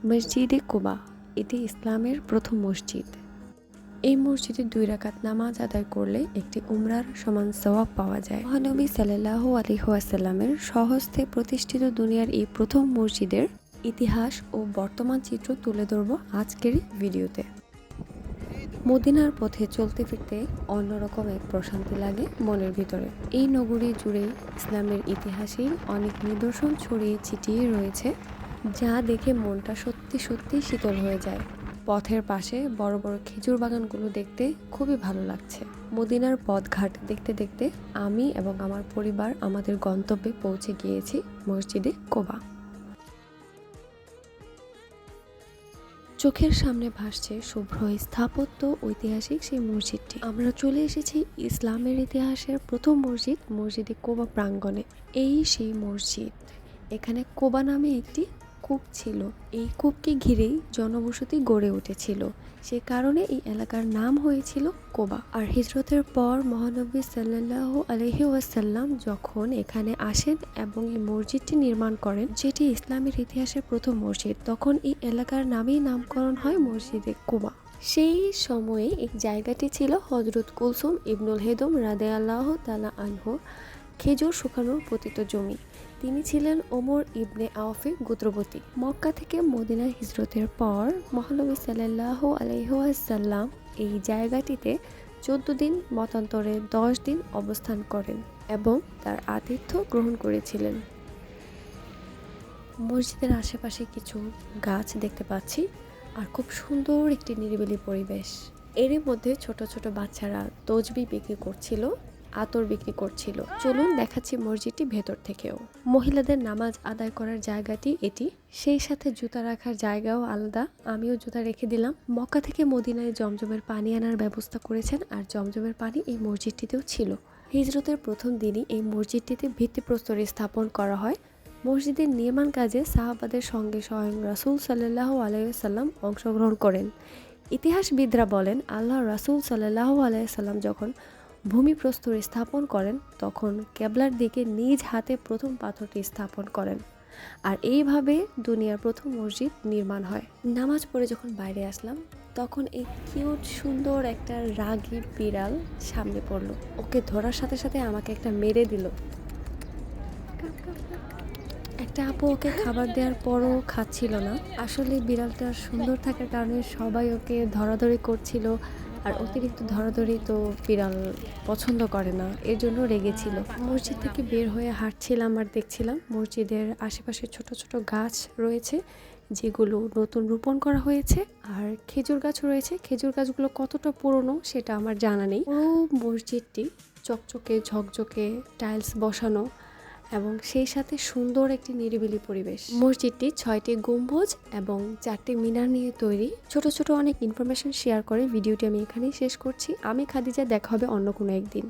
মসজিদে কুবা এটি ইসলামের প্রথম মসজিদ। এই মসজিদে 2 রাকাত নামাজ আদায় করলে একটি উমরার সমান সওয়াব পাওয়া যায়। মহানবী সাল্লাল্লাহু আলাইহি ওয়াসাল্লামের স্বহস্তে প্রতিষ্ঠিত দুনিয়ার এই প্রথম মসজিদের ইতিহাস ও বর্তমান চিত্র তুলে ধরব আজকের ভিডিওতে। মদিনার পথে চলতে ফিরতে অন্যরকম এক প্রশান্তি লাগে মনের ভিতরে। এই নগরী জুড়ে ইসলামের ইতিহাসের অনেক নিদর্শন ছড়িয়ে ছিটিয়ে রয়েছে, যা দেখে মনটা সত্যি সত্যি শীতল হয়ে যায়। পথের পাশে বড় বড় খেজুর বাগানগুলো দেখতে খুবই ভালো লাগছে। মদিনার পথঘাট দেখতে দেখতে আমি এবং আমার পরিবার আমাদের গন্তব্যে পৌঁছে গিয়েছি, মসজিদে কুবা। চোখের সামনে ভাসছে শুভ্র স্থাপত্য, ঐতিহাসিক সেই মসজিদটি। আমরা চলে এসেছি ইসলামের ইতিহাসের প্রথম মসজিদ, মসজিদে কুবা প্রাঙ্গণে। এই সেই মসজিদ। এখানে কুবা নামে একটি কূপ ছিল। এই কূপকে ঘিরেই জনবসতি গড়ে উঠেছিল, সে কারণে এই এলাকার নাম হয়েছিল কুবা। আর হিজরতের পর মহানবী সাল্লাল্লাহু আলাইহি ওয়াসাল্লাম যখন এখানে আসেন এবং এই মসজিদটি নির্মাণ করেন, যেটি ইসলামের ইতিহাসের প্রথম মসজিদ, তখন এই এলাকার নামেই নামকরণ হয় মসজিদে কুবা। সেই সময়ে এই জায়গাটি ছিল হযরত কুলসুম ইবনুল হেদম রাদিয়াল্লাহু তাআলা আনহু খেজুর শুকানোর পতিত জমি। তিনি ছিলেন ওমর ইবনে আওফের গোত্রবতী। মক্কা থেকে মদিনা হিজরতের পর মহানবী সাল্লাল্লাহু আলাইহি ওয়াসাল্লাম এই জায়গাটিতে 14 দিন মতান্তরে 10 দিন অবস্থান করেন এবং তার আতিথ্য গ্রহণ করেছিলেন। মসজিদের আশেপাশে কিছু গাছ দেখতে পাচ্ছি আর খুব সুন্দর একটি নিরিবিলি পরিবেশ। এরই মধ্যে ছোট ছোট বাচ্চারা তসবিহ বিক্রি করছিল, আতর বিক্রি করছিল। চলুন দেখাচ্ছি মসজিদটি ভেতর থেকেও। মহিলাদের নামাজ আদায় করার জায়গাটি এটি, সেই সাথে জুতা রাখার জায়গাও আলাদা। আমিও জুতা রেখে দিলাম। মক্কা থেকে মদিনায় জমজমের পানি আনার ব্যবস্থা করেছেন, আর জমজমের পানি এই মসজিদটিতেও ছিল। হিজরতের প্রথম দিনই এই মসজিদটিতে ভিত্তিপ্রস্তর স্থাপন করা হয়। মসজিদের নির্মাণ কাজে সাহাবাদের সঙ্গে স্বয়ং রাসূল সাল্লাল্লাহু আলাইহি ওয়াসাল্লাম অংশগ্রহণ করেন। ইতিহাসবিদরা বলেন, আল্লাহ রাসূল সাল্লাল্লাহু আলাইহি ওয়াসাল্লাম যখন ভূমিপ্রস্তর স্থাপন করেন তখন কেবলার দিকে নিজ হাতে প্রথম পাথরটি স্থাপন করেন। আর এইভাবে দুনিয়ার প্রথম মসজিদ নির্মাণ হয়। নামাজ পড়ে যখন বাইরে আসলাম তখন এই কিউট সুন্দর একটা রাগী বিড়াল সামনে পড়লো। ওকে ধরার সাথে সাথে আমাকে একটা মেরে দিল। একটা আপু ওকে খাবার দেওয়ার পরও খাচ্ছিল না। আসলে বিড়ালটা সুন্দর থাকার কারণে সবাই ওকে ধরাধরি করছিল, আর অতিরিক্ত ধরাধরি তো বিড়াল পছন্দ করে না, এর জন্য রেগেছিল। মসজিদ থেকে বের হয়ে হাঁটছিলাম আর দেখছিলাম মসজিদের আশেপাশে ছোট ছোট গাছ রয়েছে, যেগুলো নতুন রোপণ করা হয়েছে, আর খেজুর গাছ রয়েছে। খেজুর গাছগুলো কতটা পুরনো সেটা আমার জানা নেই। পুরো মসজিদটি চকচকে ঝকঝকে টাইলস বসানো এবং সেই সাথে সুন্দর একটি নিরিবিলি পরিবেশ। মসজিদটি 6টি গম্বুজ এবং 4টি মিনার নিয়ে তৈরি। ছোট ছোট অনেক ইনফরমেশন শেয়ার করে ভিডিওটি আমি এখানেই শেষ করছি। আমি খাদিজা, দেখা হবে অন্য কোনো একদিন।